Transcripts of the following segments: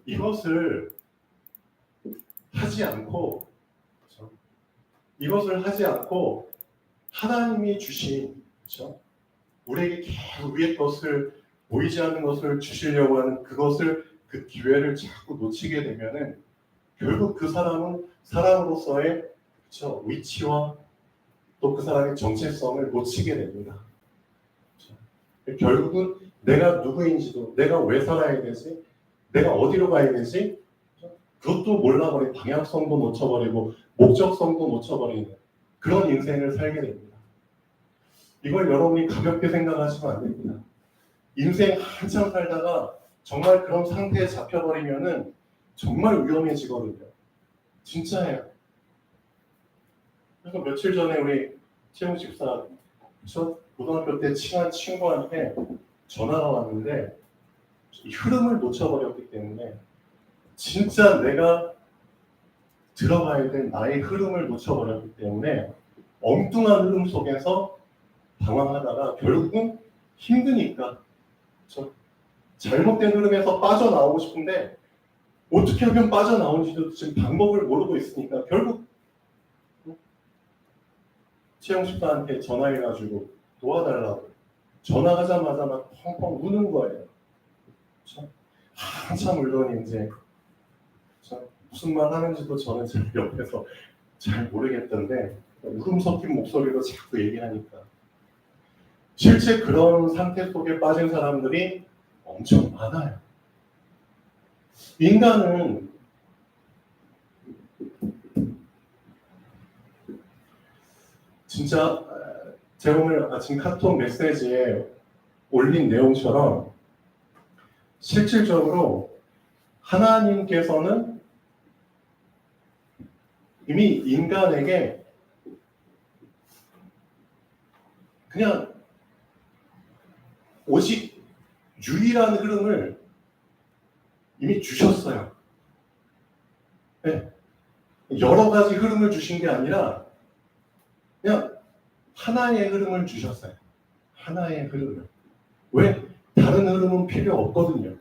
이것을 하지 않고, 그렇죠? 이것을 하지 않고 하나님이 주신, 그렇죠? 우리에게 계속 위의 것을, 보이지 않는 것을 주시려고 하는 그것을, 그 기회를 자꾸 놓치게 되면은 결국 그 사람은 사람으로서의, 그렇죠? 위치와 또 그 사람의 정체성을 놓치게 됩니다. 그렇죠? 결국은 내가 누구인지도, 내가 왜 살아야 되지, 내가 어디로 가야 되지, 그것도 몰라버리고 방향성도 놓쳐버리고 목적성도 놓쳐버리는 그런 인생을 살게 됩니다. 이걸 여러분이 가볍게 생각하시면 안 됩니다. 인생 한참 살다가 정말 그런 상태에 잡혀버리면은 정말 위험해지거든요. 진짜예요. 그래서 며칠 전에 우리 채용 집사, 저 고등학교 때 친한 친구한테 전화가 왔는데 이 흐름을 놓쳐버렸기 때문에 진짜 내가 들어가야 될 나의 흐름을 놓쳐버렸기 때문에 엉뚱한 흐름 속에서 방황하다가 결국은 힘드니까 잘못된 흐름에서 빠져나오고 싶은데 어떻게 하면 빠져나오는지도 지금 방법을 모르고 있으니까 결국 채용 집사한테 전화해가지고 도와달라고 전화하자마자 막 펑펑 우는 거예요. 그렇죠? 한참 울더니 이제 무슨 말 하는지도 저는 잘 옆에서 잘 모르겠던데 울음 섞인 목소리로 자꾸 얘기하니까 실제 그런 상태 속에 빠진 사람들이 엄청 많아요. 인간은 진짜 제가 오늘 아침 카톡 메시지에 올린 내용처럼 실질적으로 하나님께서는 이미 인간에게 그냥 오직 유일한 흐름을 이미 주셨어요. 네. 여러 가지 흐름을 주신 게 아니라 그냥 하나의 흐름을 주셨어요. 하나의 흐름을. 왜? 다른 흐름은 필요 없거든요.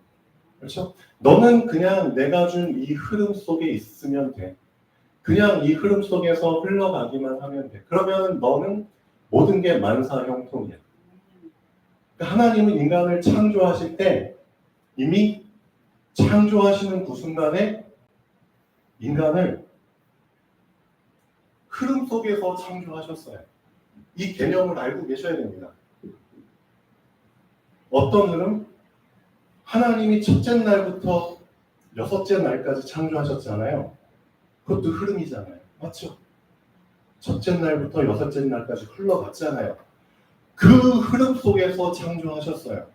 그렇죠? 너는 그냥 내가 준 이 흐름 속에 있으면 돼. 그냥 이 흐름 속에서 흘러가기만 하면 돼. 그러면 너는 모든 게 만사형통이야. 하나님은 인간을 창조하실 때 이미 창조하시는 그 순간에 인간을 흐름 속에서 창조하셨어요. 이 개념을 알고 계셔야 됩니다. 어떤 흐름? 하나님이 첫째 날부터 여섯째 날까지 창조하셨잖아요. 그것도 흐름이잖아요. 맞죠? 첫째 날부터 여섯째 날까지 흘러갔잖아요. 그 흐름 속에서 창조하셨어요.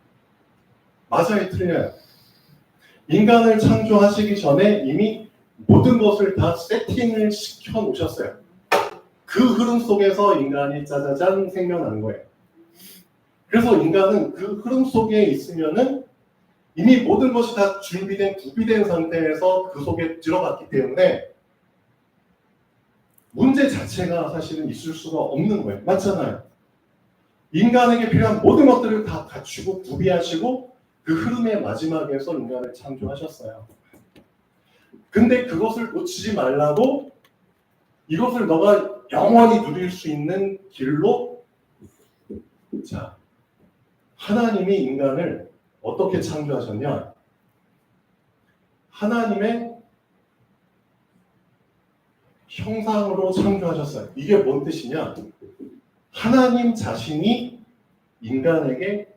맞아요, 틀려요? 인간을 창조하시기 전에 이미 모든 것을 다 세팅을 시켜 놓으셨어요. 그 흐름 속에서 인간이 짜자잔 생겨난 거예요. 그래서 인간은 그 흐름 속에 있으면은 이미 모든 것이 다 준비된, 구비된 상태에서 그 속에 들어갔기 때문에 문제 자체가 사실은 있을 수가 없는 거예요. 맞잖아요. 인간에게 필요한 모든 것들을 다 갖추고 구비하시고 그 흐름의 마지막에서 인간을 창조하셨어요. 근데 그것을 놓치지 말라고 이것을 너가 영원히 누릴 수 있는 길로 자, 하나님이 인간을 어떻게 창조하셨냐? 하나님의 형상으로 창조하셨어요. 이게 뭔 뜻이냐? 하나님 자신이 인간에게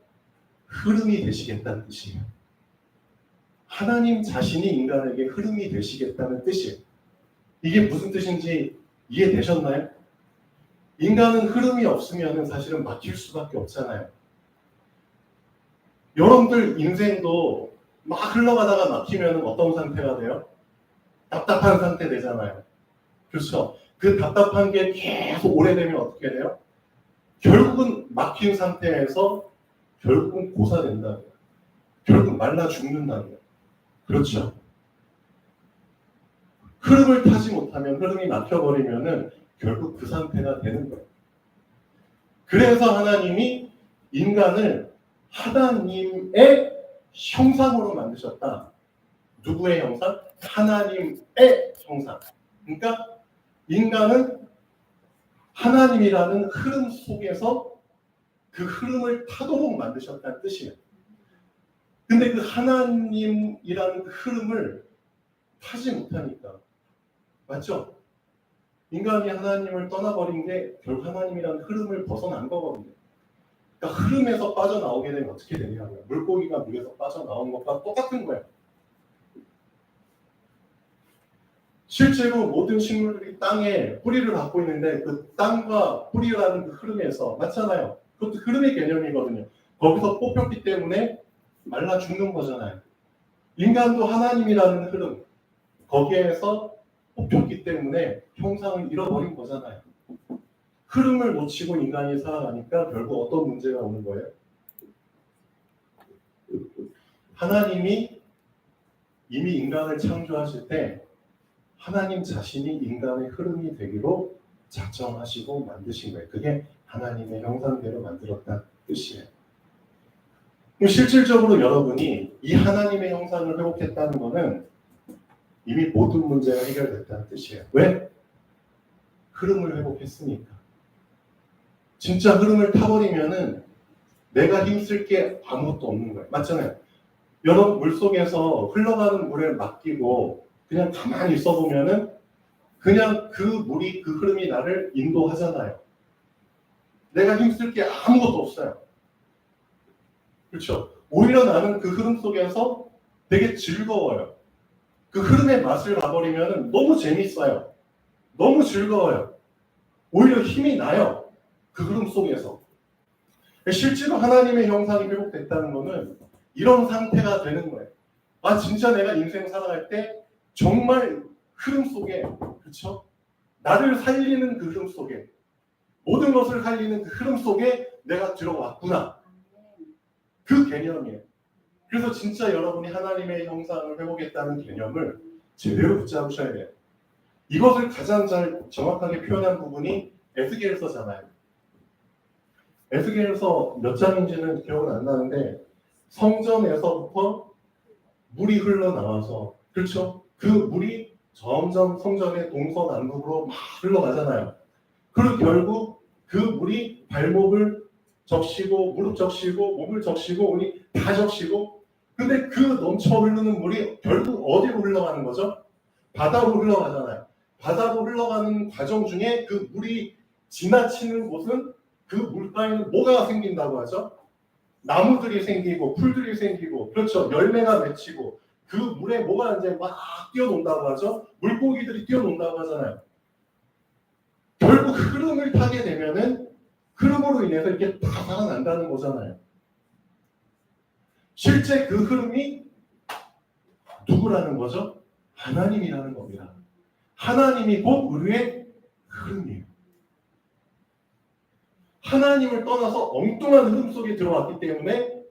흐름이 되시겠다는 뜻이에요. 하나님 자신이 인간에게 흐름이 되시겠다는 뜻이에요. 이게 무슨 뜻인지 이해되셨나요? 인간은 흐름이 없으면 사실은 막힐 수밖에 없잖아요. 여러분들 인생도 막 흘러가다가 막히면 어떤 상태가 돼요? 답답한 상태 되잖아요. 그렇죠? 그 답답한 게 계속 오래되면 어떻게 돼요? 결국은 막힌 상태에서 결국은 고사된다는 거예요. 결국 말라 죽는다는 거예요. 그렇죠? 흐름을 타지 못하면 흐름이 막혀버리면은 결국 그 상태가 되는 거예요. 그래서 하나님이 인간을 하나님의 형상으로 만드셨다. 누구의 형상? 하나님의 형상. 그러니까 인간은 하나님이라는 흐름 속에서 그 흐름을 타도록 만드셨다는 뜻이에요. 근데 그 하나님이라는 그 흐름을 타지 못하니까, 맞죠? 인간이 하나님을 떠나버린 게 결국 하나님이라는 흐름을 벗어난 거거든요. 그러니까 흐름에서 빠져나오게 되면 어떻게 되냐고요. 물고기가 물에서 빠져나온 것과 똑같은 거예요. 실제로 모든 식물들이 땅에 뿌리를 갖고 있는데 그 땅과 뿌리라는 그 흐름에서 맞잖아요. 그것도 흐름의 개념이거든요. 거기서 뽑혔기 때문에 말라 죽는 거잖아요. 인간도 하나님이라는 흐름, 거기에서 뽑혔기 때문에 형상을 잃어버린 거잖아요. 흐름을 놓치고 인간이 살아가니까 결국 어떤 문제가 오는 거예요? 하나님이 이미 인간을 창조하실 때 하나님 자신이 인간의 흐름이 되기로 작정하시고 만드신 거예요. 그게 하나님의 형상대로 만들었다는 뜻이에요. 실질적으로 여러분이 이 하나님의 형상을 회복했다는 것은 이미 모든 문제가 해결됐다는 뜻이에요. 왜? 흐름을 회복했으니까. 진짜 흐름을 타버리면은 내가 힘쓸 게 아무것도 없는 거예요. 맞잖아요. 여러분 물속에서 흘러가는 물에 맡기고 그냥 가만히 있어 보면은 그냥 그 물이 그 흐름이 나를 인도하잖아요. 내가 힘쓸 게 아무것도 없어요. 그렇죠? 오히려 나는 그 흐름 속에서 되게 즐거워요. 그 흐름의 맛을 봐버리면 너무 재밌어요. 너무 즐거워요. 오히려 힘이 나요. 그 흐름 속에서. 실제로 하나님의 형상이 회복됐다는 것은 이런 상태가 되는 거예요. 아 진짜 내가 인생 살아갈 때 정말 흐름 속에, 그렇죠? 나를 살리는 그 흐름 속에, 모든 것을 살리는 그 흐름 속에 내가 들어왔구나. 그 개념이에요. 그래서 진짜 여러분이 하나님의 형상을 회복했다는 개념을 제대로 붙잡으셔야 돼요. 이것을 가장 잘 정확하게 표현한 부분이 에스겔서잖아요. 에스겔서 몇 장인지는 기억은 안 나는데 성전에서부터 물이 흘러나와서, 그렇죠? 그 물이 점점 성전의 동서남북으로 막 흘러가잖아요. 그리고 결국 그 물이 발목을 적시고 무릎 적시고 몸을 적시고 오니 다 적시고, 근데 그 넘쳐 흐르는 물이 결국 어디로 흘러가는 거죠? 바다로 흘러가잖아요. 바다로 흘러가는 과정 중에 그 물이 지나치는 곳은 그 물가에는 뭐가 생긴다고 하죠? 나무들이 생기고 풀들이 생기고, 그렇죠? 열매가 맺히고 그 물에 뭐가 이제 막 뛰어논다고 하죠? 물고기들이 뛰어논다고 하잖아요. 결국 흐름을 타게 되면은 흐름으로 인해서 이렇게 다 살아난다는 거잖아요. 실제 그 흐름이 누구라는 거죠? 하나님이라는 겁니다. 하나님이 곧 우리의 흐름이에요. 하나님을 떠나서 엉뚱한 흐름 속에 들어왔기 때문에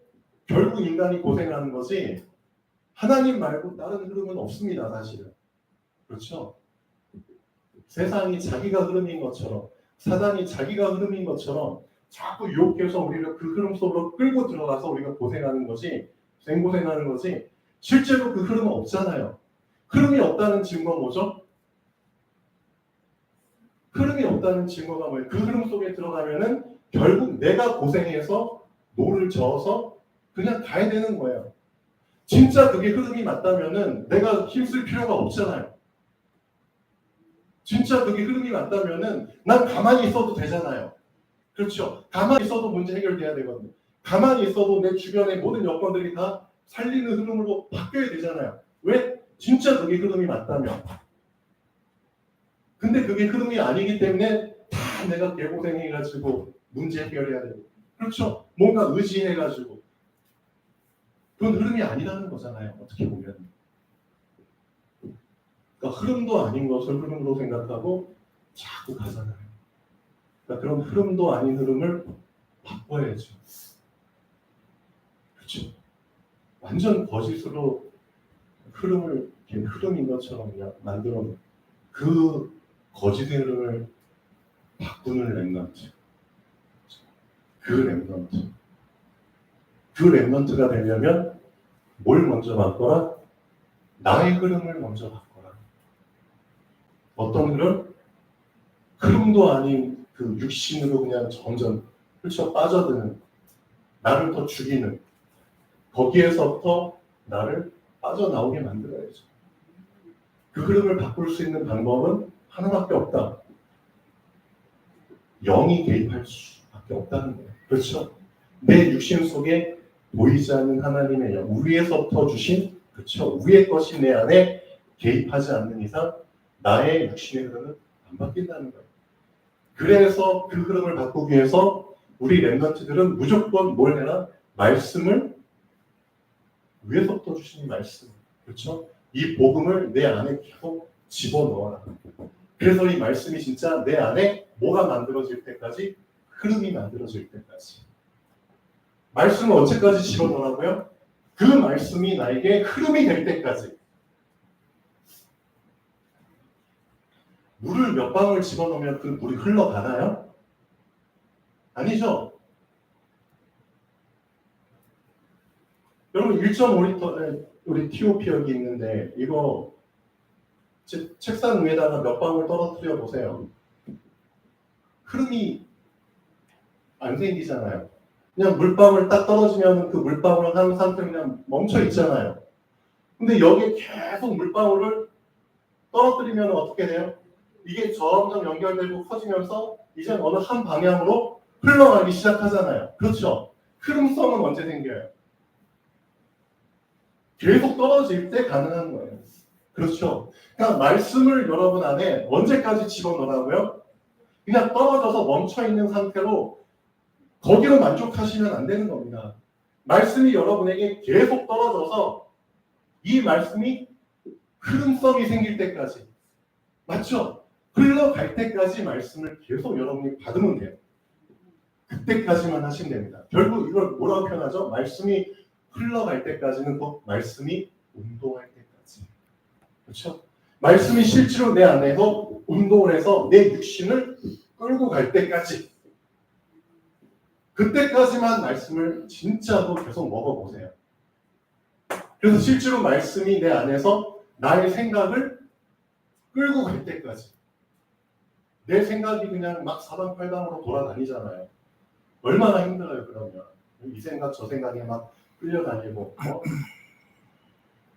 결국 인간이 고생하는 거지, 하나님 말고 다른 흐름은 없습니다, 사실은. 그렇죠? 세상이 자기가 흐름인 것처럼, 사단이 자기가 흐름인 것처럼 자꾸 유혹해서 우리를 그 흐름 속으로 끌고 들어가서 우리가 고생하는 거지, 생고생하는 거지, 실제로 그 흐름은 없잖아요. 흐름이 없다는 증거가 뭐죠? 흐름이 없다는 증거가 뭐예요? 그 흐름 속에 들어가면은 결국 내가 고생해서 노를 저어서 그냥 가야 되는 거예요. 진짜 그게 흐름이 맞다면은 내가 힘쓸 필요가 없잖아요. 진짜 그게 흐름이 맞다면은 난 가만히 있어도 되잖아요. 그렇죠? 가만히 있어도 문제 해결돼야 되거든요. 가만히 있어도 내 주변의 모든 여건들이 다 살리는 흐름으로 바뀌어야 되잖아요. 왜? 진짜 그게 흐름이 맞다면. 근데 그게 흐름이 아니기 때문에 다 내가 개고생해가지고 문제 해결해야 되고, 그렇죠? 뭔가 의지해가지고. 그건 흐름이 아니라는 거잖아요. 어떻게 보면. 그러니까 흐름도 아닌 것을 흐름으로 생각하고 자꾸 가잖아요. 그러니까 그런 흐름도 아닌 흐름을 바꿔야죠. 그렇죠? 완전 거짓으로 흐름을 흐름인 것처럼 만들어 그 거짓의 흐름을 바꾸는 렘넌트. 그 렘넌트. 그 렘넌트가 되려면 뭘 먼저 바꿔라? 나의 흐름을 먼저 바꿔라. 어떤 흐름? 흐름도 아닌 그 육신으로 그냥 점점 훌쩍 빠져드는, 나를 더 죽이는, 거기에서부터 나를 빠져나오게 만들어야죠. 그 흐름을 바꿀 수 있는 방법은 하나밖에 없다. 영이 개입할 수밖에 없다는 거예요. 그렇죠? 내 육신 속에 보이지 않는 하나님의 영, 위에서부터 주신, 그렇죠? 위의 것이 내 안에 개입하지 않는 이상 나의 육신의 흐름은 안 바뀐다는 거예요. 그래서 그 흐름을 바꾸기 위해서 우리 렘넌트들은 무조건 뭘 해라? 말씀을, 위에서부터 주신 말씀, 그렇죠? 이 복음을 내 안에 계속 집어넣어라. 그래서 이 말씀이 진짜 내 안에 뭐가 만들어질 때까지, 흐름이 만들어질 때까지. 말씀을 언제까지 집어넣으라고요? 그 말씀이 나에게 흐름이 될 때까지. 물을 몇 방울 집어넣으면 그 물이 흘러가나요? 아니죠. 여러분 1.5리터 우리 TOP 여기 있는데 이거 책상 위에다가 몇 방울 떨어뜨려 보세요. 흐름이 안 생기잖아요. 그냥 물방울 딱 떨어지면 그 물방울 한 상태로 그냥 멈춰 있잖아요. 근데 여기에 계속 물방울을 떨어뜨리면 어떻게 돼요? 이게 점점 연결되고 커지면서 이제 어느 한 방향으로 흘러가기 시작하잖아요. 그렇죠? 흐름성은 언제 생겨요? 계속 떨어질 때 가능한 거예요. 그렇죠? 그러니까 말씀을 여러분 안에 언제까지 집어넣으라고요? 그냥 떨어져서 멈춰있는 상태로 거기로 만족하시면 안 되는 겁니다. 말씀이 여러분에게 계속 떨어져서 이 말씀이 흐름성이 생길 때까지, 맞죠? 흘러갈 때까지 말씀을 계속 여러분이 받으면 돼요. 그때까지만 하시면 됩니다. 결국 이걸 뭐라고 표현하죠? 말씀이 흘러갈 때까지는 그 말씀이 운동할 때까지. 그렇죠? 말씀이 실제로 내 안에서 운동을 해서 내 육신을 끌고 갈 때까지. 그때까지만 말씀을 진짜로 계속 먹어보세요. 그래서 실제로 말씀이 내 안에서 나의 생각을 끌고 갈 때까지. 내 생각이 그냥 막 사방팔방으로 돌아다니잖아요. 얼마나 힘들어요, 그러면. 이 생각, 저 생각에 막 끌려다니고,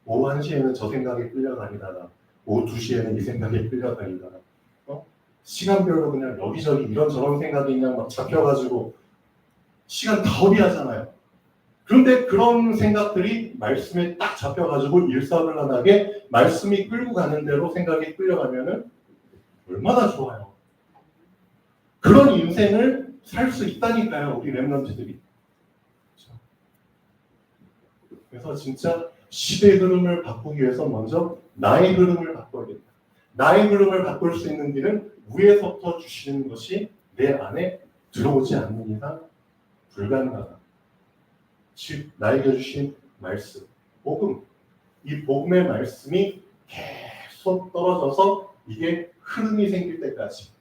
오후 1시에는 저 생각에 끌려다니다가, 오후 2시에는 이 생각에 끌려다니다가, 시간별로 그냥 여기저기 이런저런 생각이 그냥 막 잡혀가지고, 시간 다 허비하잖아요. 그런데 그런 생각들이 말씀에 딱 잡혀가지고 일사불란하게 말씀이 끌고 가는 대로 생각이 끌려가면은 얼마나 좋아요. 그런 인생을 살 수 있다니까요, 우리 렘넌트들이. 그래서 진짜 시대의 흐름을 바꾸기 위해서 먼저 나의 흐름을 바꿔야겠다. 나의 흐름을 바꿀 수 있는 길은 위에서부터 주시는 것이 내 안에 들어오지 않는 이상 불가능하다. 즉 나에게 주신 말씀, 복음, 이 복음의 말씀이 계속 떨어져서 이게 흐름이 생길 때까지,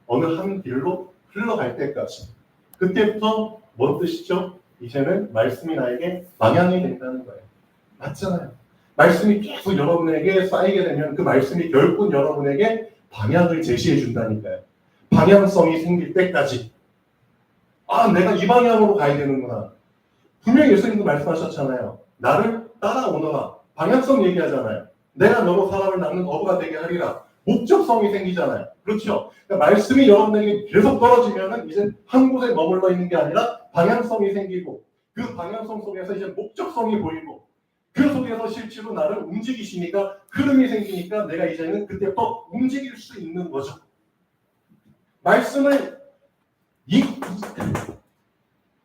어느 한 길로 흘러갈 때까지, 그때부터 뭔 뜻이죠? 이제는 말씀이 나에게 방향이 된다는 거예요. 맞잖아요. 말씀이 계속 여러분에게 쌓이게 되면 그 말씀이 결국 여러분에게 방향을 제시해 준다니까요. 방향성이 생길 때까지. 아, 내가 이 방향으로 가야 되는구나. 분명히 예수님도 말씀하셨잖아요. 나를 따라오너라. 방향성 얘기하잖아요. 내가 너로 사람을 낳는 어부가 되게 하리라. 목적성이 생기잖아요. 그렇죠? 그러니까 말씀이 여러분에게 계속 떨어지면은 이제 한 곳에 머물러 있는 게 아니라 방향성이 생기고, 그 방향성 속에서 이제 목적성이 보이고, 그 속에서 실제로 나를 움직이시니까, 흐름이 생기니까 내가 이제는 그때부터 움직일 수 있는 거죠. 말씀을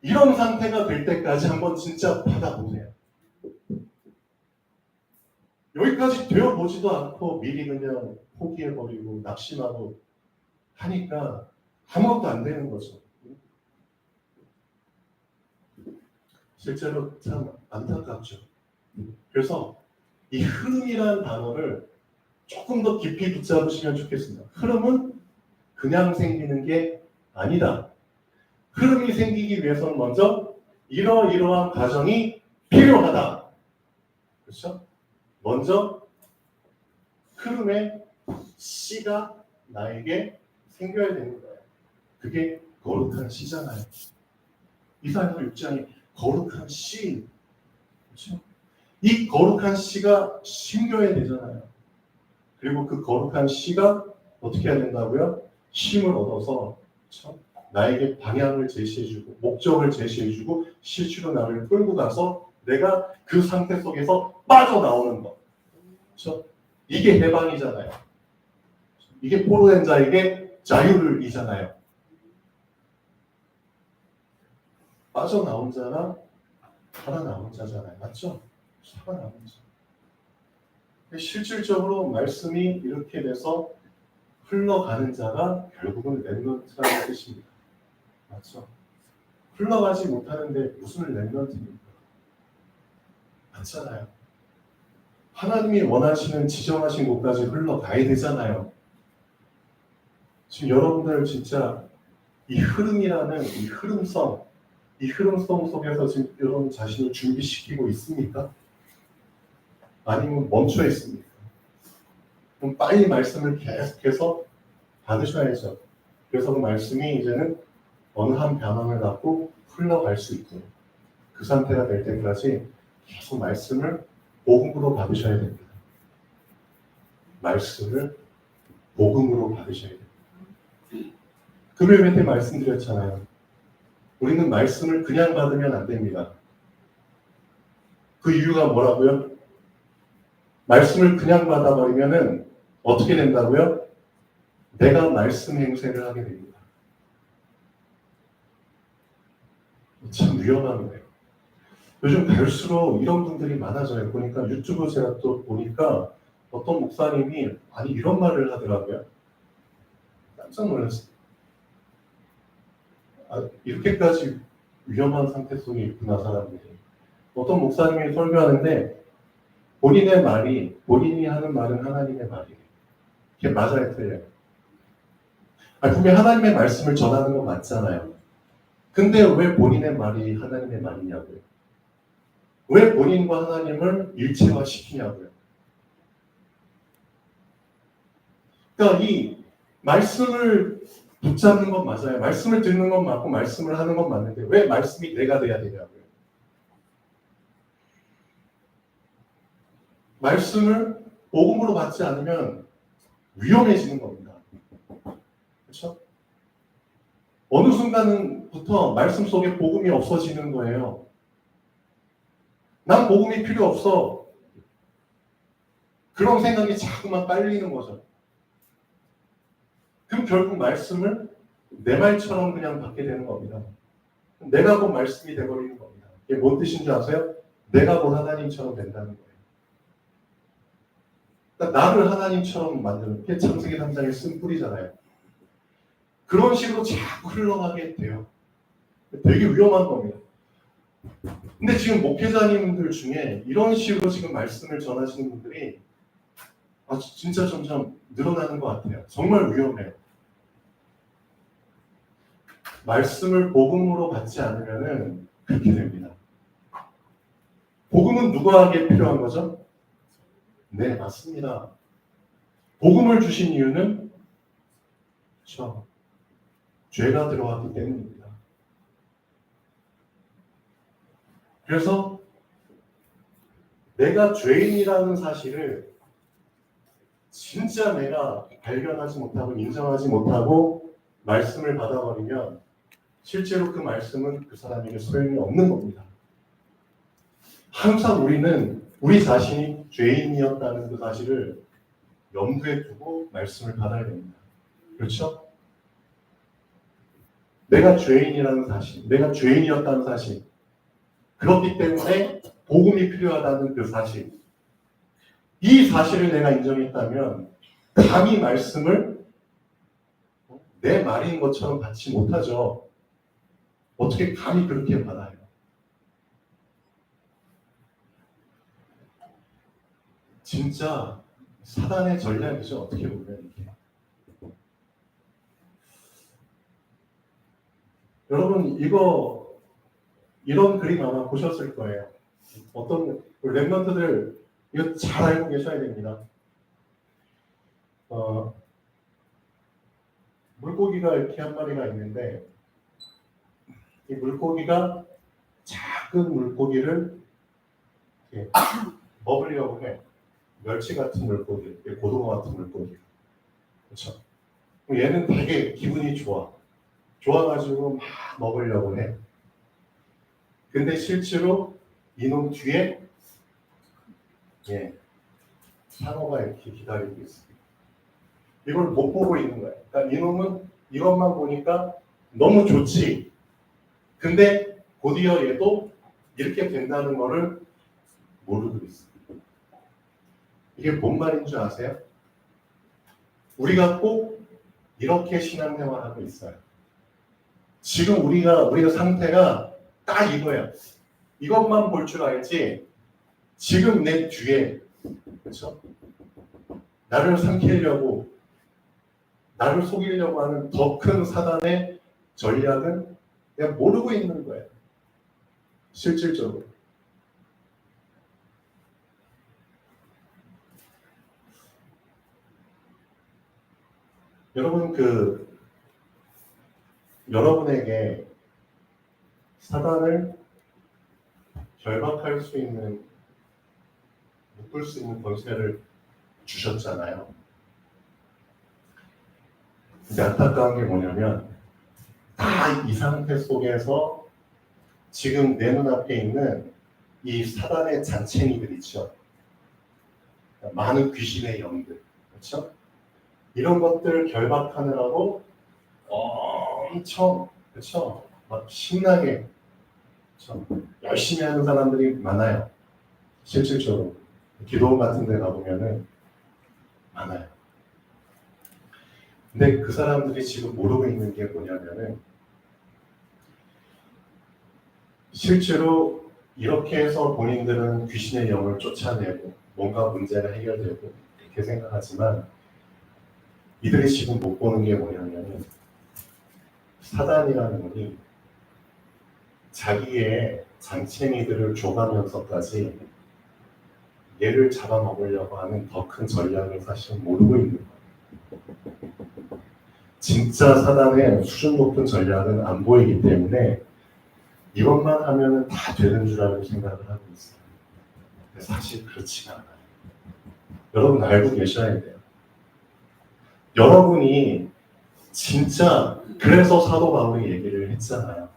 이런 상태가 될 때까지 한번 진짜 받아보세요. 여기까지 되어보지도 않고 미리 그냥 포기해버리고 낙심하고 하니까 아무것도 안 되는 거죠. 실제로 참 안타깝죠. 그래서 이 흐름이라는 단어를 조금 더 깊이 붙잡으시면 좋겠습니다. 흐름은 그냥 생기는 게 아니다. 흐름이 생기기 위해서는 먼저 이러이러한 과정이 필요하다. 그렇죠? 먼저 흐름의 씨가 나에게 생겨야 되는 거예요. 그게 거룩한 씨잖아요. 이사야서 6장이 거룩한 씨, 그렇죠? 이 거룩한 씨가 심겨야 되잖아요. 그리고 그 거룩한 씨가 어떻게 해야 된다고요? 힘을 얻어서, 그렇죠? 나에게 방향을 제시해주고 목적을 제시해주고 실제로 나를 끌고 가서 내가 그 상태 속에서 빠져나오는 것. 그렇죠? 이게 해방이잖아요. 이게 포로된 자에게 자유를이잖아요. 빠져나온 자나 살아남은 자잖아요. 맞죠? 살아남은 자. 실질적으로 말씀이 이렇게 돼서 흘러가는 자가 결국은 렘넌트라는 뜻입니다. 맞죠? 흘러가지 못하는데 무슨 렘넌트입니까? 맞잖아요. 하나님이 원하시는 지정하신 곳까지 흘러가야 되잖아요. 지금 여러분들 진짜 이 흐름이라는 이 흐름성 속에서 지금 여러분 자신을 준비시키고 있습니까? 아니면 멈춰 있습니까? 그럼 빨리 말씀을 계속해서 받으셔야죠. 그래서 그 말씀이 이제는 어느 한 방향을 갖고 흘러갈 수 있고 그 상태가 될 때까지 계속 말씀을 복음으로 받으셔야 됩니다. 말씀을 복음으로 받으셔야 됩니다. 금요일 때 말씀드렸잖아요. 우리는 말씀을 그냥 받으면 안 됩니다. 그 이유가 뭐라고요? 말씀을 그냥 받아버리면은 어떻게 된다고요? 내가 말씀 행세를 하게 됩니다. 참 위험한 거예요. 요즘 갈수록 이런 분들이 많아져요. 보니까 유튜브 제가 또 보니까 어떤 목사님이 아니 이런 말을 하더라고요. 깜짝 놀랐어요. 이렇게까지 위험한 상태 속에 있구나 사람들이. 어떤 목사님이 설교하는데 본인이 하는 말은 하나님의 말이에요. 이게 맞아요, 틀려요? 분명히 하나님의 말씀을 전하는 건 맞잖아요. 근데 왜 본인의 말이 하나님의 말이냐고요? 왜 본인과 하나님을 일체화시키냐고요? 그러니까 이 말씀을 붙잡는 건 맞아요. 말씀을 듣는 건 맞고 말씀을 하는 건 맞는데 왜 말씀이 내가 돼야 되냐고요? 말씀을 복음으로 받지 않으면 위험해지는 겁니다. 그렇죠? 어느 순간부터 말씀 속에 복음이 없어지는 거예요. 난 복음이 필요 없어. 그런 생각이 자꾸만 깔리는 거죠. 그럼 결국 말씀을 내 말처럼 그냥 받게 되는 겁니다. 내가 곧 말씀이 돼버리는 겁니다. 이게 뭔 뜻인 줄 아세요? 내가 곧 하나님처럼 된다는 거예요. 그러니까 나를 하나님처럼 만드는 게 창세기 3장의 쓴 뿌리잖아요. 그런 식으로 자꾸 흘러가게 돼요. 되게 위험한 겁니다. 근데 지금 목회자님들 중에 이런 식으로 지금 말씀을 전하시는 분들이 진짜 점점 늘어나는 것 같아요. 정말 위험해요. 말씀을 복음으로 받지 않으면 그렇게 됩니다. 복음은 누구에게 필요한 거죠? 네, 맞습니다. 복음을 주신 이유는 그렇죠. 죄가 들어왔기 때문입니다. 그래서 내가 죄인이라는 사실을 진짜 내가 발견하지 못하고 인정하지 못하고 말씀을 받아버리면 실제로 그 말씀은 그 사람에게 소용이 없는 겁니다. 항상 우리는 우리 자신이 죄인이었다는 그 사실을 염두에 두고 말씀을 받아야 됩니다. 그렇죠? 내가 죄인이라는 사실, 내가 죄인이었다는 사실, 그렇기 때문에 복음이 필요하다는 그 사실, 이 사실을 내가 인정했다면 감히 말씀을 내 말인 것처럼 받지 못하죠. 어떻게 감히 그렇게 받아요? 진짜 사단의 전략이죠. 어떻게 보면 이게. 여러분 이런 그림 아마 보셨을 거예요. 어떤 랩런트들 이거 잘 알고 계셔야 됩니다. 어, 물고기가 이렇게 한 마리가 있는데 이 물고기가 작은 물고기를 이렇게 먹으려고 해. 멸치 같은 물고기, 고등어 같은 물고기. 그렇죠? 얘는 되게 기분이 좋아. 좋아가지고 막 먹으려고 해. 근데 실제로 이놈 뒤에 상어가 이렇게 기다리고 있습니다. 이걸 못 보고 있는 거예요. 그러니까 이놈은 이것만 보니까 너무 좋지. 근데 곧이어 얘도 이렇게 된다는 거를 모르고 있어요. 이게 뭔 말인 줄 아세요? 우리가 꼭 이렇게 신앙생활하고 있어요. 지금 우리가 상태가 딱 이거예요. 이것만 볼 줄 알지. 지금 내 뒤에 그렇죠? 나를 삼키려고 나를 속이려고 하는 더 큰 사단의 전략은 내가 모르고 있는 거예요. 실질적으로. 여러분 여러분에게 사단을 결박할 수 있는 묶을 수 있는 권세를 주셨잖아요. 근데 안타까운 게 뭐냐면 다 이 상태 속에서 지금 내 눈앞에 있는 이 사단의 잔챙이들 있죠. 많은 귀신의 영들, 그렇죠? 이런 것들을 결박하느라고 엄청, 그렇죠? 막 신나게, 그렇죠? 열심히 하는 사람들이 많아요. 실질적으로 기도원 같은 데 가보면은 많아요. 근데 그 사람들이 지금 모르고 있는 게 뭐냐면은 실제로 이렇게 해서 본인들은 귀신의 영을 쫓아내고 뭔가 문제가 해결되고 이렇게 생각하지만 이들이 지금 못 보는 게 뭐냐면 사단이라는 분이 자기의 잔챙이들을 줘가면서까지 얘를 잡아먹으려고 하는 더 큰 전략을 사실 모르고 있는 거예요. 진짜 사단의 수준 높은 전략은 안 보이기 때문에 이것만 하면 다 되는 줄 알고 생각을 하고 있어요. 근데 사실 그렇지가 않아요. 여러분 알고 계셔야 돼요. 여러분이 진짜 그래서 사도 바울이 얘기를 했잖아요.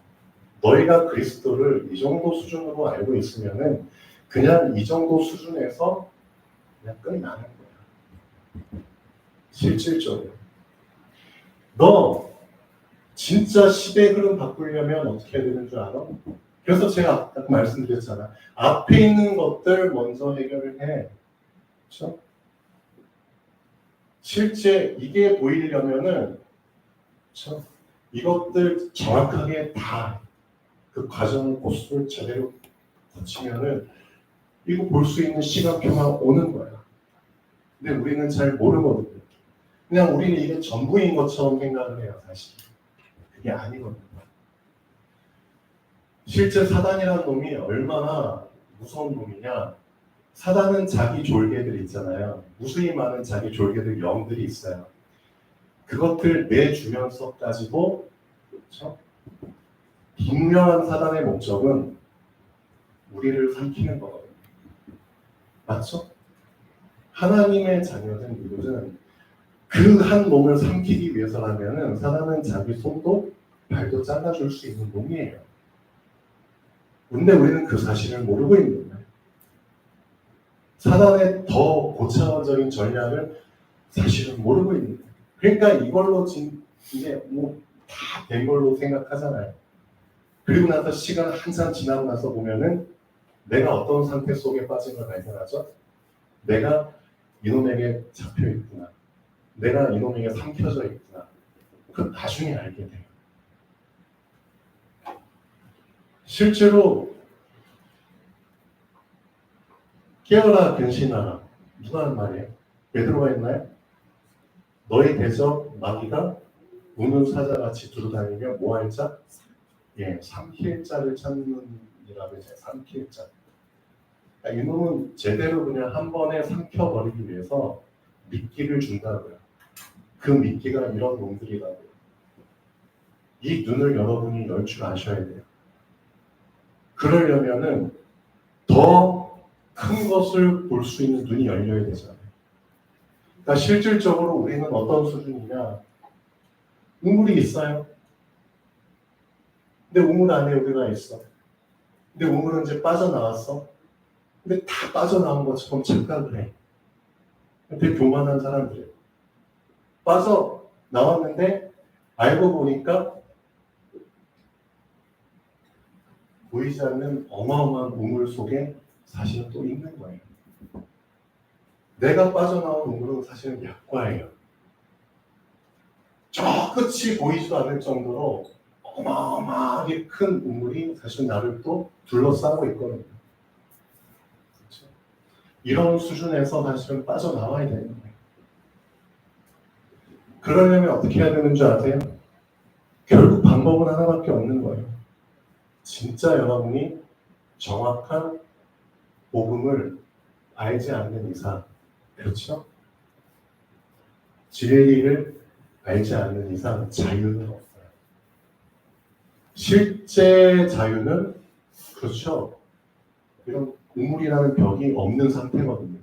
너희가 그리스도를 이 정도 수준으로 알고 있으면은 그냥 이 정도 수준에서 그냥 끝나는 거야. 실질적으로. 너 진짜 시대 흐름 바꾸려면 어떻게 해야 되는 줄 알아? 그래서 제가 아까 말씀드렸잖아. 앞에 있는 것들 먼저 해결을 해. 그렇죠? 실제 이게 보이려면은 그렇죠? 이것들 정확하게 다 그 과정 코스를 제대로 거치면은 이거 볼 수 있는 시간표가 오는 거야. 근데 우리는 잘 모르거든요. 그냥 우리는 이게 전부인 것처럼 생각을 해요, 사실. 그게 아니거든요. 실제 사단이라는 놈이 얼마나 무서운 놈이냐. 사단은 자기 졸개들 있잖아요. 무수히 많은 자기 졸개들 영들이 있어요. 그것들 내주면서까지도 그렇죠? 분명한 사단의 목적은 우리를 삼키는 거거든요. 맞죠? 하나님의 자녀된 우리들은 그 한 놈을 삼키기 위해서라면은 사단은 자기 손도 발도 잘라줄 수 있는 놈이에요. 근데 우리는 그 사실을 모르고 있는 거예요. 사단의 더 고차원적인 전략을 사실은 모르고 있는 거예요. 그러니까 이걸로 이제 뭐 다 된 걸로 생각하잖아요. 그리고 나서 시간 한참 지나고 나서 보면은 내가 어떤 상태 속에 빠진 걸 발견하죠. 내가 이놈에게 잡혀 있구나. 내가 이놈에게 삼켜져 있구나. 그 나중에 알게 돼요. 실제로 깨어라 근신하라. 누가 한 말이에요? 베드로가 했나요? 너희 대적 마귀가 우는 사자같이 두루다니며 뭐 할 자? 삼킬 자를 찾는이라고 했어요. 삼킬 자. 이놈은 제대로 그냥 한 번에 삼켜버리기 위해서 미끼를 준다고요. 그 미끼가 이런 놈들이라고. 이 눈을 여러분이 열 줄 아셔야 돼요. 그러려면은 더 큰 것을 볼 수 있는 눈이 열려야 되잖아요. 그러니까 실질적으로 우리는 어떤 수준이냐. 우물이 있어요. 근데 우물 안에 우리가 있어. 근데 우물은 이제 빠져나왔어. 근데 다 빠져나온 것처럼 착각을 해. 되게 교만한 사람들이에요. 빠져나왔는데 알고 보니까 보이지 않는 어마어마한 우물 속에 사실은 또 있는 거예요. 내가 빠져나온 우물은 사실은 약과예요. 저 끝이 보이지도 않을 정도로 어마어마하게 큰 우물이 사실 나를 또 둘러싸고 있거든요. 그렇죠? 이런 수준에서 사실은 빠져나와야 되는 거예요. 그러려면 어떻게 해야 되는 줄 아세요? 결국 방법은 하나밖에 없는 거예요. 진짜 여러분이 정확한 복음을 알지 않는 이상, 그렇죠? 진리를 알지 않는 이상 자유는 없어요. 실제 자유는 그렇죠. 이런 우물이라는 벽이 없는 상태거든요.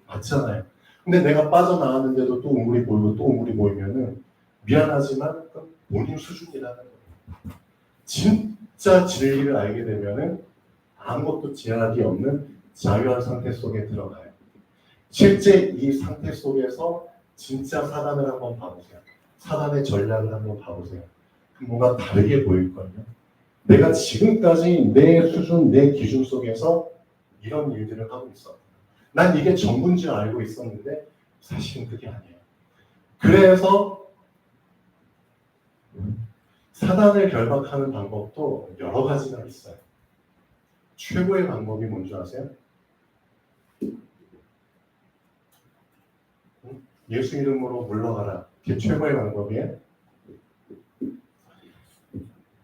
맞잖아요. 근데 내가 빠져나왔는데도 또 우물이 보이고 또 우물이 보이면은 미안하지만 본인 수준이라는 거예요. 진짜 진리를 알게 되면은 아무것도 제약이 없는 자유한 상태 속에 들어가요. 실제 이 상태 속에서 진짜 사단을 한번 봐보세요. 사단의 전략을 한번 봐보세요. 뭔가 다르게 보일걸요. 내가 지금까지 내 수준, 내 기준 속에서 이런 일들을 하고 있어. 난 이게 전부인 줄 알고 있었는데 사실은 그게 아니에요. 그래서 사단을 결박하는 방법도 여러 가지가 있어요. 최고의 방법이 뭔지 아세요? 예수 이름으로 물러가라. 그게 최고의 방법이에요.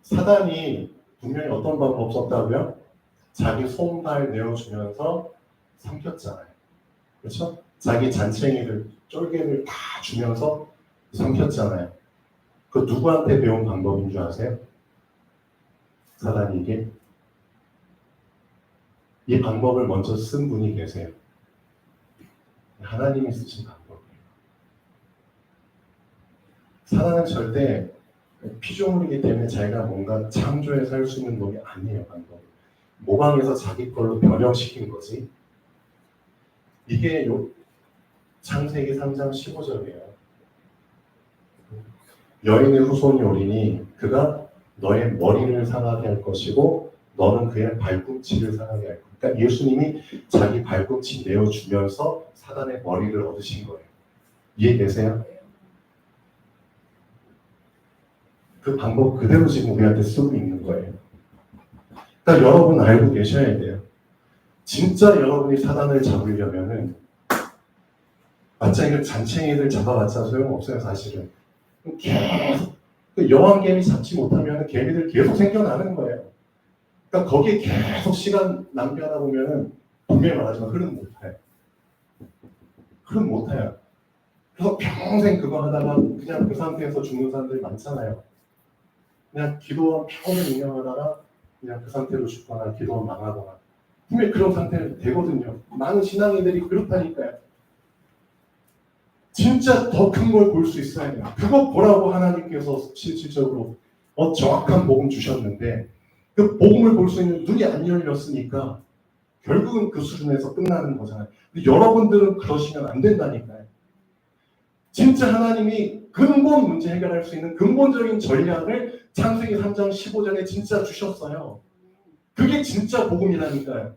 사단이 분명히 어떤 방법 썼다고요? 자기 손발 내어주면서 삼켰잖아요. 그렇죠? 자기 잔챙이를, 쫄개를 다 주면서 삼켰잖아요. 그 누구한테 배운 방법인 줄 아세요? 사단이 이게 이 방법을 먼저 쓴 분이 계세요. 하나님이 쓰신 방법이에요. 사단은 절대 피조물이기 때문에 자기가 뭔가 창조해서 할 수 있는 놈이 아니에요. 방법. 모방해서 자기 걸로 변형시킨 거지. 이게 창세기 3장 15절이에요. 여인의 후손이 오리니 그가 너의 머리를 상하게 할 것이고 너는 그의 발꿈치를 상하게 할 거야. 그러니까 예수님이 자기 발꿈치 내어주면서 사단의 머리를 얻으신 거예요. 이해되세요? 그 방법 그대로 지금 우리한테 쓰고 있는 거예요. 그러니까 여러분 알고 계셔야 돼요. 진짜 여러분이 사단을 잡으려면은 마찬가지로 잔챙이들 잡아봤자 소용없어요. 사실은. 계속 여왕개미 잡지 못하면 개미들 계속 생겨나는 거예요. 그러니까 거기에 계속 시간 낭비하다 보면은 분명히 말하지만 흐름 못해요. 흐름 못해요. 그래서 평생 그거 하다가 그냥 그 상태에서 죽는 사람들이 많잖아요. 그냥 기도원 평생 운영하다가 그냥 그 상태로 죽거나 기도원 망하거나 분명히 그런 상태가 되거든요. 많은 신앙인들이 그렇다니까요. 진짜 더 큰 걸 볼 수 있어야 돼요. 그거 보라고 하나님께서 실질적으로 정확한 복음 주셨는데 그 복음을 볼 수 있는 눈이 안 열렸으니까 결국은 그 수준에서 끝나는 거잖아요. 근데 여러분들은 그러시면 안 된다니까요. 진짜 하나님이 근본 문제 해결할 수 있는 근본적인 전략을 창세기 3장 15절에 진짜 주셨어요. 그게 진짜 복음이라니까요.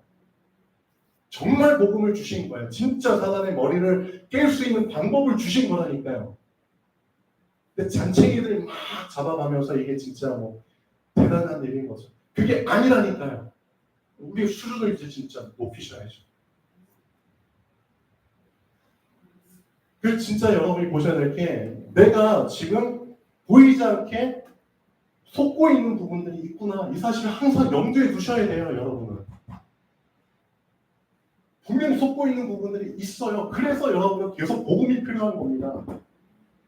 정말 복음을 주신 거예요. 진짜 사단의 머리를 깰 수 있는 방법을 주신 거라니까요. 근데 잔챙이들 막 잡아가면서 이게 진짜 뭐 대단한 일인 거죠. 그게 아니라니까요. 우리 수준을 이제 진짜 높이셔야죠. 그 진짜 여러분이 보셔야 될 게 내가 지금 보이지 않게 속고 있는 부분들이 있구나. 이 사실을 항상 염두에 두셔야 돼요, 여러분은. 분명히 속고 있는 부분들이 있어요. 그래서 여러분은 계속 복음이 필요한 겁니다.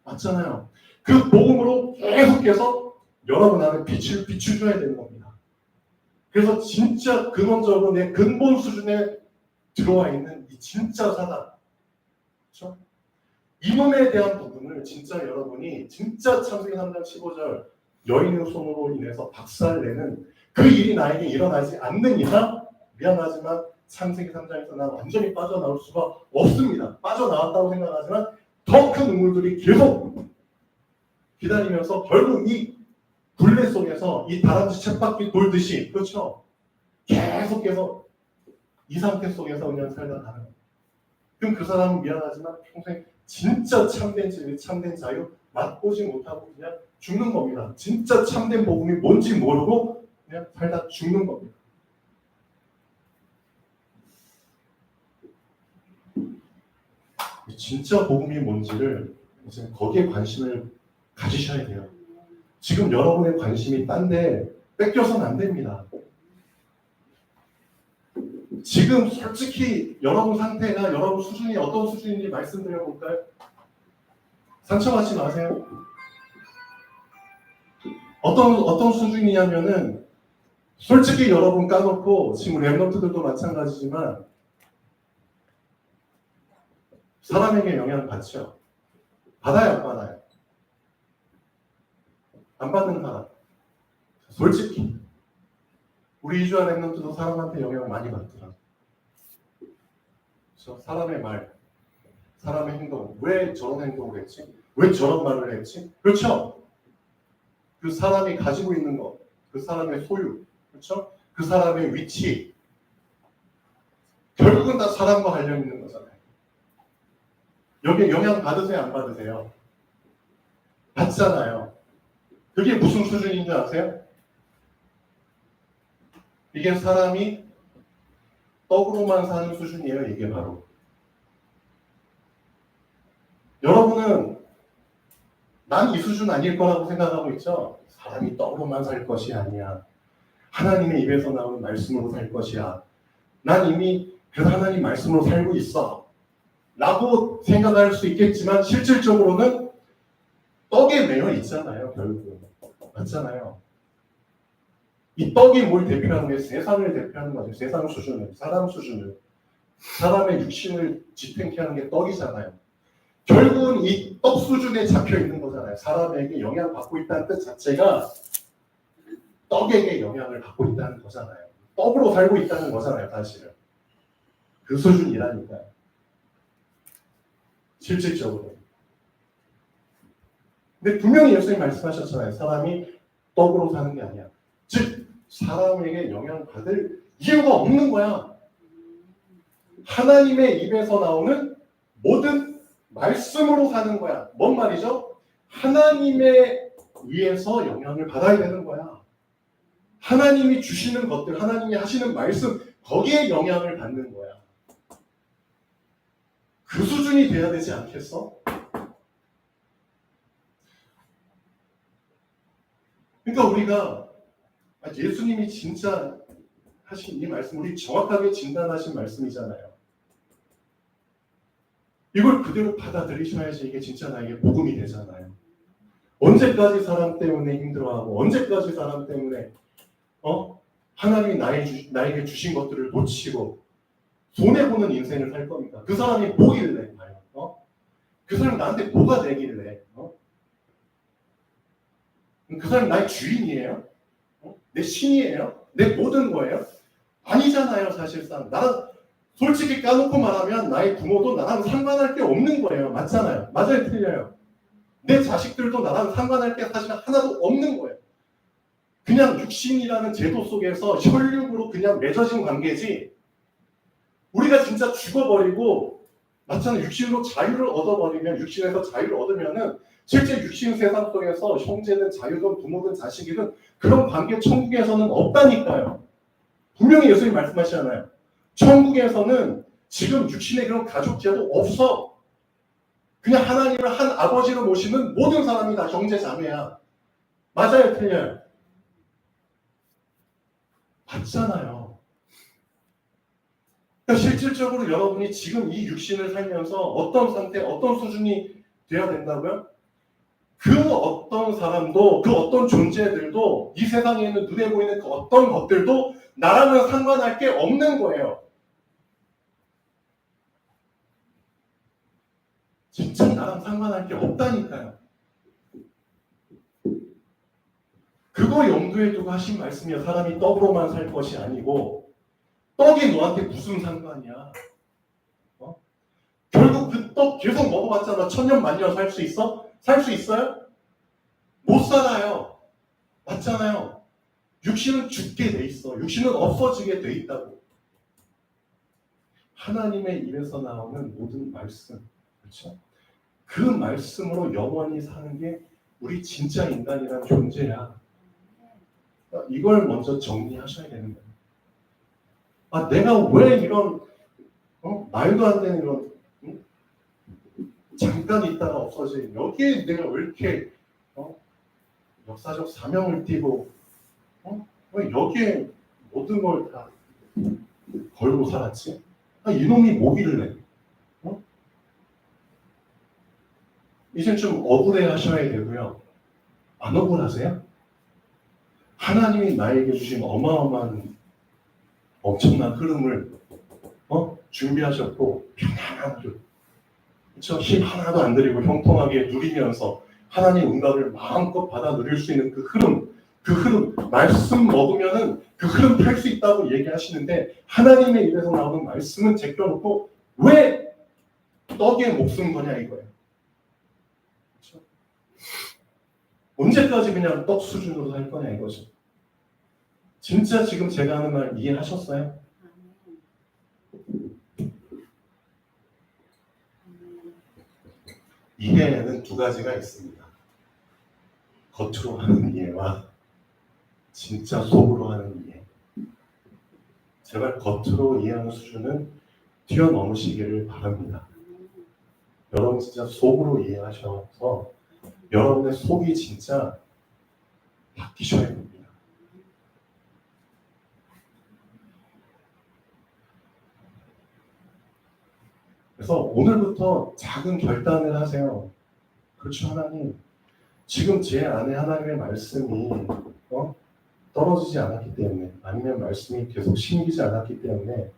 맞잖아요. 그 복음으로 계속해서 여러분 안에 빛을 비추줘야 되는 겁니다. 그래서 진짜 근원적으로 내 근본 수준에 들어와 있는 이 진짜 사단, 그렇죠? 이놈에 대한 부분을 진짜 여러분이 진짜 창세기 3장 15절 여인의 손으로 인해서 박살내는 그 일이 나에게 일어나지 않는 이상 미안하지만 창세기 3장에서 난 완전히 빠져나올 수가 없습니다. 빠져나왔다고 생각하지만 더 큰 눈물들이 계속 기다리면서 결국 이 굴레 속에서 이 다람쥐 쳇바퀴 돌듯이 그렇죠? 계속해서 이 상태 속에서 그냥 살다 가는 거예요. 그럼 그 사람은 미안하지만 평생 진짜 참된 진리, 참된 자유 맛보지 못하고 그냥 죽는 겁니다. 진짜 참된 복음이 뭔지 모르고 그냥 살다 죽는 겁니다. 진짜 복음이 뭔지를 이제 거기에 관심을 가지셔야 돼요. 지금 여러분의 관심이 딴데 뺏겨서는 안 됩니다. 지금 솔직히 여러분 상태나 여러분 수준이 어떤 수준인지 말씀드려 볼까요? 상처받지 마세요. 어떤 수준이냐면은 솔직히 여러분 까놓고 지금 랩런트들도 마찬가지지만 사람에게 영향을 받죠. 받아요, 안 받아요? 안 받는 사람. 솔직히 우리 이주한 랩런트도 사람한테 영향을 많이 받더라. 그렇죠? 사람의 말, 사람의 행동. 왜 저런 행동을 했지? 왜 저런 말을 했지? 그렇죠? 그 사람이 가지고 있는 것, 그 사람의 소유, 그렇죠? 그 사람의 위치. 결국은 다 사람과 관련 있는 거잖아요. 여기에 영향 받으세요, 안 받으세요? 받잖아요. 그게 무슨 수준인 줄 아세요? 이게 사람이 떡으로만 사는 수준이에요, 이게 바로. 여러분은 난 이 수준 아닐 거라고 생각하고 있죠? 사람이 떡으로만 살 것이 아니야. 하나님의 입에서 나오는 말씀으로 살 것이야. 난 이미 그 하나님 말씀으로 살고 있어. 라고 생각할 수 있겠지만 실질적으로는 떡에 매여 있잖아요, 결국. 맞잖아요. 이 떡이 뭘 대표하는 게 세상을 대표하는 거죠. 세상 수준을, 사람 수준을. 사람의 육신을 지탱케 하는 게 떡이잖아요. 결국은 이 떡 수준에 잡혀 있는 거잖아요. 사람에게 영향을 받고 있다는 뜻 자체가 떡에게 영향을 받고 있다는 거잖아요. 떡으로 살고 있다는 거잖아요, 사실은. 그 수준이라니까요. 실질적으로. 근데 분명히 예수님이 말씀하셨잖아요. 사람이 떡으로 사는 게 아니야. 즉, 사람에게 영향을 받을 이유가 없는 거야. 하나님의 입에서 나오는 모든 말씀으로 사는 거야. 뭔 말이죠? 하나님에 의해서 영향을 받아야 되는 거야. 하나님이 주시는 것들, 하나님이 하시는 말씀, 거기에 영향을 받는 거야. 그 수준이 돼야 되지 않겠어? 그러니까 우리가 예수님이 진짜 하신 이 말씀, 우리 정확하게 진단하신 말씀이잖아요. 이걸 그대로 받아들이셔야지 이게 진짜 나에게 복음이 되잖아요. 언제까지 사람 때문에 힘들어하고 언제까지 사람 때문에 하나님이 나에게 주신 것들을 놓치고 손해보는 인생을 살 겁니까? 그 사람이 뭐길래 과연? 그 사람이 나한테 뭐가 되길래? 그 사람이 나의 주인이에요? 내 신이에요? 내 모든 거예요? 아니잖아요, 사실상. 나는 솔직히 까놓고 말하면 나의 부모도 나랑 상관할 게 없는 거예요. 맞잖아요. 맞아요, 틀려요. 내 자식들도 나랑 상관할 게 사실 하나도 없는 거예요. 그냥 육신이라는 제도 속에서 혈육으로 그냥 맺어진 관계지. 우리가 진짜 죽어버리고 맞잖아요. 육신으로 자유를 얻어버리면, 육신에서 자유를 얻으면은 실제 육신 세상 속에서 형제든 자유든 부모든 자식이든 그런 관계 천국에서는 없다니까요. 분명히 예수님이 말씀하시잖아요. 천국에서는 지금 육신의 그런 가족 제도 없어. 그냥 하나님을 한 아버지로 모시는 모든 사람이 다 형제 자매야. 맞아요, 틀려요? 맞잖아요. 그러니까 실질적으로 여러분이 지금 이 육신을 살면서 어떤 상태, 어떤 수준이 돼야 된다고요? 그 어떤 사람도, 그 어떤 존재들도, 이 세상에 있는 눈에 보이는 그 어떤 것들도 나랑은 상관할 게 없는 거예요. 진짜 나랑 상관할 게 없다니까요. 그거 염두에 두고 하신 말씀이야. 사람이 떡으로만 살 것이 아니고 떡이 너한테 무슨 상관이야. 어? 결국 그 떡 계속 먹어봤잖아. 천년 만년 살 수 있어? 살 수 있어요? 못 살아요. 맞잖아요. 육신은 죽게 돼 있어. 육신은 없어지게 돼 있다고. 하나님의 입에서 나오는 모든 말씀, 그렇죠? 그 말씀으로 영원히 사는 게 우리 진짜 인간이라는 존재야. 이걸 먼저 정리하셔야 되는 거예요. 아, 내가 왜 이런 말도 안 되는 이런 잠깐 있다가 없어진 여기에 내가 왜 이렇게 역사적 사명을 띠고 왜 여기에 모든 걸 다 걸고 살았지? 아, 이놈이 뭐길래? 이제 좀 억울해 하셔야 되고요. 안 억울하세요? 하나님이 나에게 주신 어마어마한 엄청난 흐름을 준비하셨고 편안하게, 그렇죠? 힘 하나도 안 들이고 형통하게 누리면서 하나님 응답을 마음껏 받아 누릴 수 있는 그 흐름 말씀 먹으면은 그 흐름 탈 수 있다고 얘기하시는데 하나님의 입에서 나오는 말씀은 제껴놓고 왜 떡에 목숨 거냐 이거예요. 그렇죠? 언제까지 그냥 떡 수준으로 살 거냐 이거죠. 진짜 지금 제가 하는 말 이해하셨어요? 이해는 두 가지가 있습니다. 겉으로 하는 이해와 진짜 속으로 하는 이해. 제발 겉으로 이해하는 수준은 뛰어넘으시기를 바랍니다. 여러분 진짜 속으로 이해하셔서 여러분의 속이 진짜 바뀌셔야 됩니다. 그래서 오늘부터 작은 결단을 하세요. 그렇죠, 하나님. 지금 제 안에 하나님의 말씀이 떨어지지 않았기 때문에, 아니면 말씀이 계속 심기지 않았기 때문에,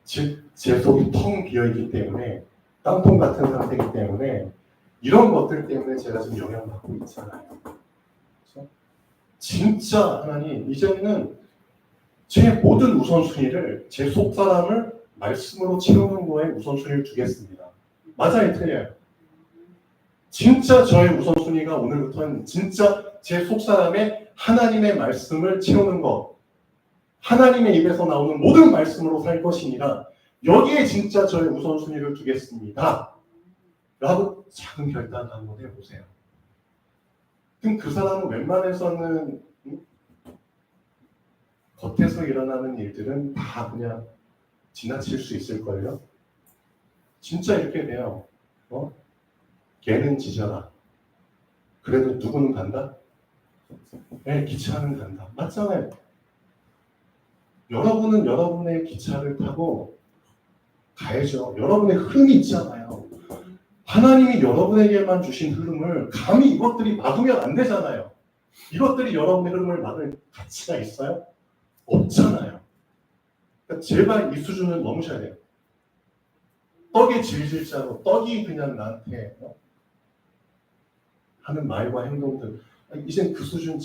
즉 제 속이 텅 비어있기 때문에, 땅통 같은 상태이기 때문에 이런 것들 때문에 제가 지금 영향받고 있잖아요. 그렇죠? 진짜 하나님, 이제는 제 모든 우선순위를, 제 속사람을 말씀으로 채우는 거에 우선순위를 두겠습니다. 맞아요, 틀려요? 진짜 저의 우선순위가 오늘부터는 진짜 제 속사람의 하나님의 말씀을 채우는 것, 하나님의 입에서 나오는 모든 말씀으로 살 것이니라 여기에 진짜 저의 우선순위를 두겠습니다. 라고 작은 결단 한번 해보세요. 그럼 그 사람은 웬만해서는 겉에서 일어나는 일들은 다 그냥 지나칠 수 있을걸요? 진짜 이렇게 돼요. 걔는 지져라. 그래도 누구는 간다? 네, 기차는 간다. 맞잖아요. 여러분은 여러분의 기차를 타고 가야죠. 여러분의 흐름이 있잖아요. 하나님이 여러분에게만 주신 흐름을 감히 이것들이 막으면 안 되잖아요. 이것들이 여러분의 흐름을 막을 가치가 있어요? 없잖아요. 그러니까 제발 이 수준을 넘으셔야 돼요. 떡의 질질자로 떡이 그냥 나한테 하는 말과 행동들, 이젠 그 수준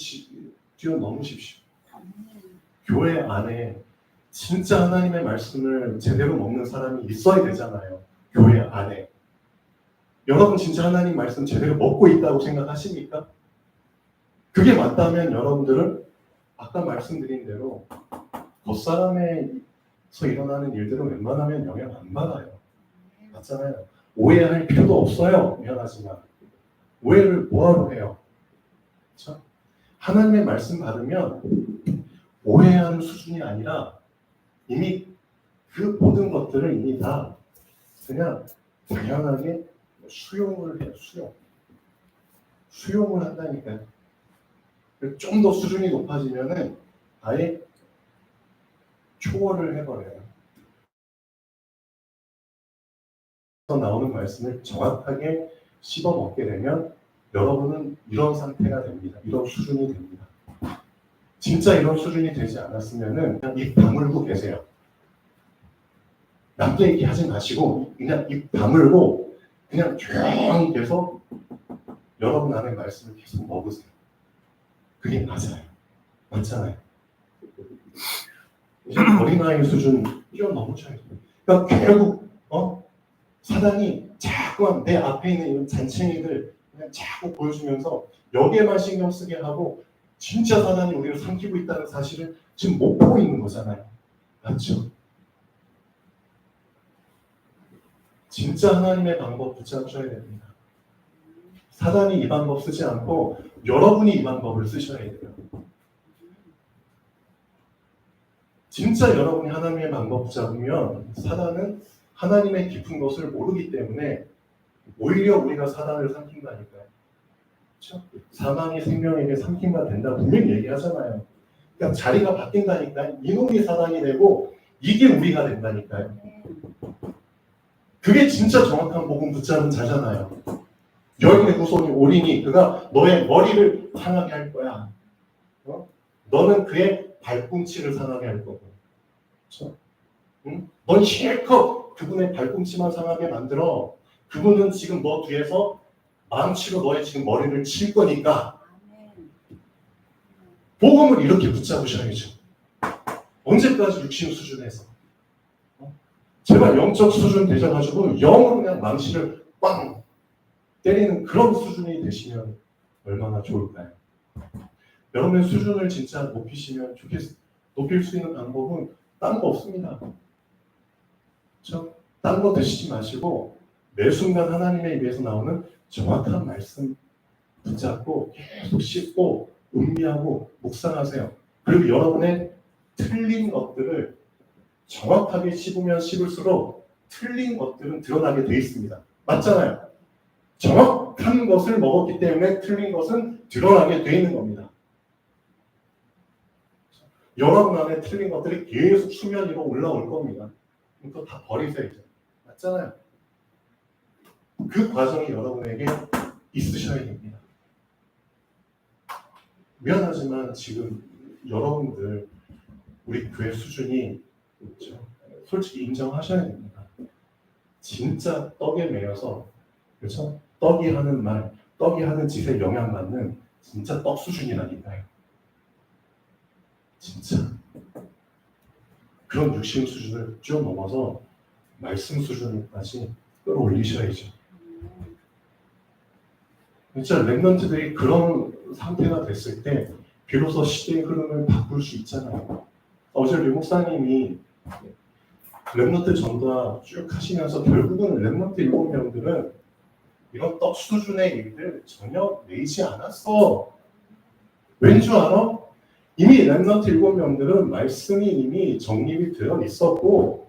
뛰어넘으십시오. 교회 안에 진짜 하나님의 말씀을 제대로 먹는 사람이 있어야 되잖아요. 교회 안에. 여러분 진짜 하나님 말씀 제대로 먹고 있다고 생각하십니까? 그게 맞다면 여러분들은 아까 말씀드린 대로 겉사람에서 일어나는 일들은 웬만하면 영향 안 받아요. 맞잖아요. 오해할 필요도 없어요. 미안하지만. 오해를 뭐하러 해요? 그렇죠? 하나님의 말씀 받으면 오해하는 수준이 아니라 이미 그 모든 것들을 이미 다 그냥 당연하게 수용을 해요. 수용을 한다니까요. 좀 더 수준이 높아지면은 아예 초월을 해버려요. 나오는 말씀을 정확하게 씹어 먹게 되면 여러분은 이런 상태가 됩니다. 이런 수준이 됩니다. 진짜 이런 수준이 되지 않았으면은 그냥 입 다물고 계세요. 남도 얘기하지 마시고 그냥 입 다물고 그냥 조용히 계속 여러분 안에 말씀을 계속 먹으세요. 그게 맞아요. 맞잖아요. 이제 어린아이 수준 뛰어넘으셔야 돼요. 그러니까 결국 사단이 자꾸만 내 앞에 있는 이런 잔챙이들 그냥 자꾸 보여주면서 여기에만 신경 쓰게 하고 진짜 사단이 우리를 삼키고 있다는 사실을 지금 못 보고 있는 거잖아요. 맞죠? 진짜 하나님의 방법 붙잡으셔야 됩니다. 사단이 이 방법 쓰지 않고 여러분이 이 방법을 쓰셔야 돼요. 진짜 여러분이 하나님의 방법 붙잡으면 사단은 하나님의 깊은 것을 모르기 때문에 오히려 우리가 사단을 삼킨다니까요. 그렇죠? 사망이 생명에게 삼킨가 된다 분명히 얘기하잖아요. 그러니까 자리가 바뀐다니까요. 이놈이 사단이 되고 이게 우리가 된다니까요. 그게 진짜 정확한 복음 붙잡은 자잖아요. 여인의 후손이 오리니 그가 너의 머리를 상하게 할 거야. 너는 그의 발꿈치를 상하게 할 거고. 그렇죠? 응? 넌 실컷 그분의 발꿈치만 상하게 만들어. 그분은 지금 너 뒤에서 망치로 너의 지금 머리를 칠 거니까 복음을 이렇게 붙잡으셔야죠. 언제까지 육신 수준에서 제발 영적 수준 되셔가지고 영으로 그냥 망치를 빵 때리는 그런 수준이 되시면 얼마나 좋을까요? 여러분의 수준을 진짜 높이시면 좋겠어요. 높일 수 있는 방법은 딴 거 없습니다. 그렇죠? 딴 거 드시지 마시고 매 순간 하나님의 입에서 나오는 정확한 말씀 붙잡고 계속 씹고 음미하고 묵상하세요. 그리고 여러분의 틀린 것들을 정확하게 씹으면 씹을수록 틀린 것들은 드러나게 돼 있습니다. 맞잖아요. 정확한 것을 먹었기 때문에 틀린 것은 드러나게 돼 있는 겁니다. 여러분 안에 틀린 것들이 계속 수면 위로 올라올 겁니다. 그거 다 버리세요. 이제. 맞잖아요. 그 과정이 여러분에게 있으셔야 됩니다. 미안하지만 지금 여러분들 우리 교회 수준이 그렇죠? 솔직히 인정하셔야 됩니다. 진짜 떡에 매여서 그렇죠? 떡이 하는 말, 떡이 하는 짓에 영향받는 진짜 떡 수준이라니까요. 진짜 그런 육신 수준을 쭉 넘어서 말씀 수준까지 끌어올리셔야죠. 진짜 랩런트들이 그런 상태가 됐을 때 비로소 시대의 흐름을 바꿀 수 있잖아요. 어제 류 목사님이 랩런트 전도와 쭉 하시면서 결국은 랩런트 7명들은 이런 떡 수준의 일들 전혀 내지 않았어. 왠 줄 알아? 이미 랩런트 7명들은 말씀이 이미 정립이 되어 있었고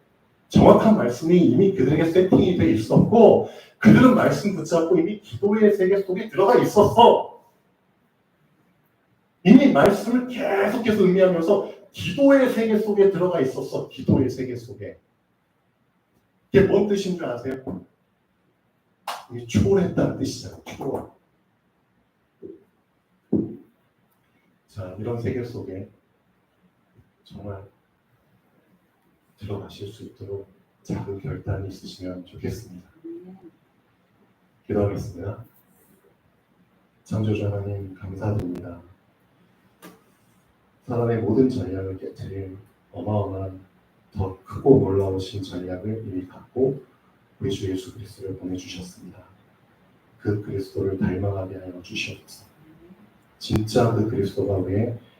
정확한 말씀이 이미 그들에게 세팅이 되어 있었고 그들은 말씀 붙잡고 이미 기도의 세계 속에 들어가 있었어. 이미 말씀을 계속해서 의미하면서 기도의 세계 속에 들어가 있었어. 기도의 세계 속에. 이게 뭔 뜻인 줄 아세요? 이게 초월했다는 뜻이잖아요. 초월. 자, 이런 세계 속에 정말 들어가실 수 있도록 작은 결단이 있으시면 좋겠습니다. 기도하겠습니다. 창조주 하나님 감사드립니다. 사람의 모든 전략을 깨트릴 어마어마한 더 크고 놀라우신 전략을 이미 갖고 우리 주 예수 그리스도를 보내주셨습니다. 그 그리스도를 닮아가게 하여 주시옵소서. 진짜 그 그리스도가 왜